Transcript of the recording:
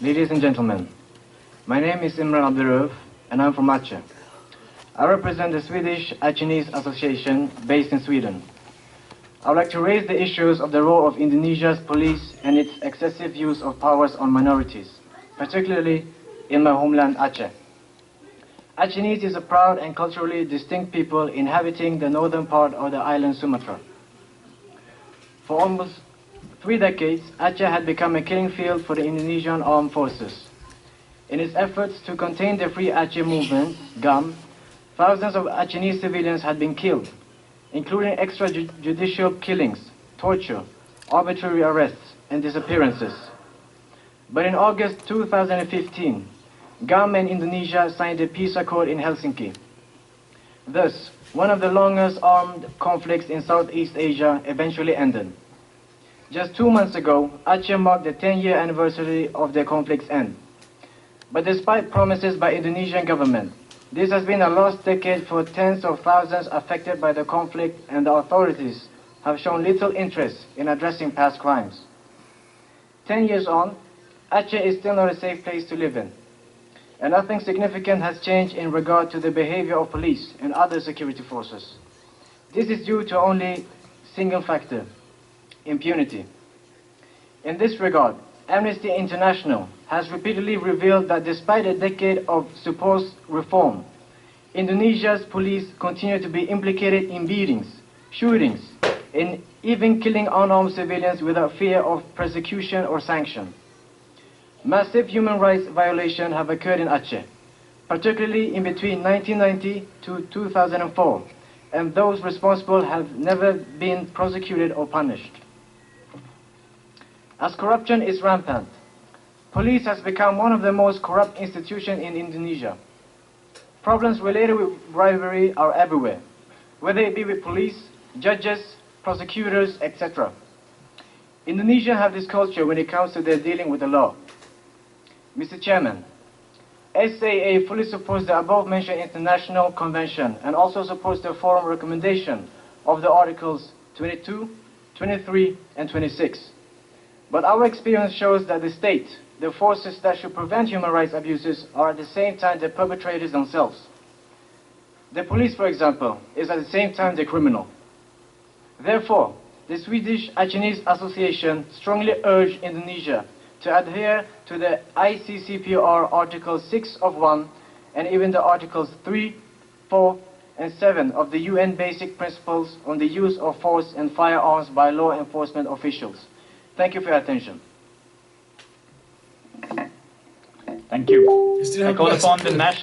Ladies and gentlemen, my name is Imran Abdurrauf and I'm from Aceh. I represent the Swedish Acehnese Association based in Sweden. I would like to raise the issues of the role of Indonesia's police and its excessive use of powers on minorities, particularly in my homeland Aceh. Acehnese is a proud and culturally distinct people inhabiting the northern part of the island Sumatra. For almost 3 decades, Aceh had become a killing field for the Indonesian armed forces. In its efforts to contain the Free Aceh movement, GAM, thousands of Acehnese civilians had been killed, including extrajudicial killings, torture, arbitrary arrests, and disappearances. But in August 2015, GAM and Indonesia signed a peace accord in Helsinki. Thus, one of the longest armed conflicts in Southeast Asia eventually ended. Just 2 months ago, Aceh marked the 10-year anniversary of the conflict's end. But despite promises by Indonesian government, this has been a lost decade for tens of thousands affected by the conflict, and the authorities have shown little interest in addressing past crimes. 10 years on, Aceh is still not a safe place to live in, and nothing significant has changed in regard to the behavior of police and other security forces. This is due to only a single factor: impunity. In this regard, Amnesty International has repeatedly revealed that despite a decade of supposed reform, Indonesia's police continue to be implicated in beatings, shootings, and even killing unarmed civilians without fear of persecution or sanction. Massive human rights violations have occurred in Aceh, particularly in between 1990 to 2004, and those responsible have never been prosecuted or punished. As corruption is rampant, police has become one of the most corrupt institutions in Indonesia. Problems related with bribery are everywhere, whether it be with police, judges, prosecutors, etc. Indonesia have this culture when it comes to their dealing with the law. Mr. Chairman, SAA fully supports the above-mentioned international convention and also supports the forum recommendation of the Articles 22, 23, and 26. But our experience shows that the state, the forces that should prevent human rights abuses, are at the same time the perpetrators themselves. The police, for example, is at the same time the criminal. Therefore, the Swedish Acehnese Association strongly urges Indonesia to adhere to the ICCPR Article 6 of 1 and even the Articles 3, 4, and 7 of the UN Basic Principles on the use of force and firearms by law enforcement officials. Thank you for your attention. Thank you. I call upon the National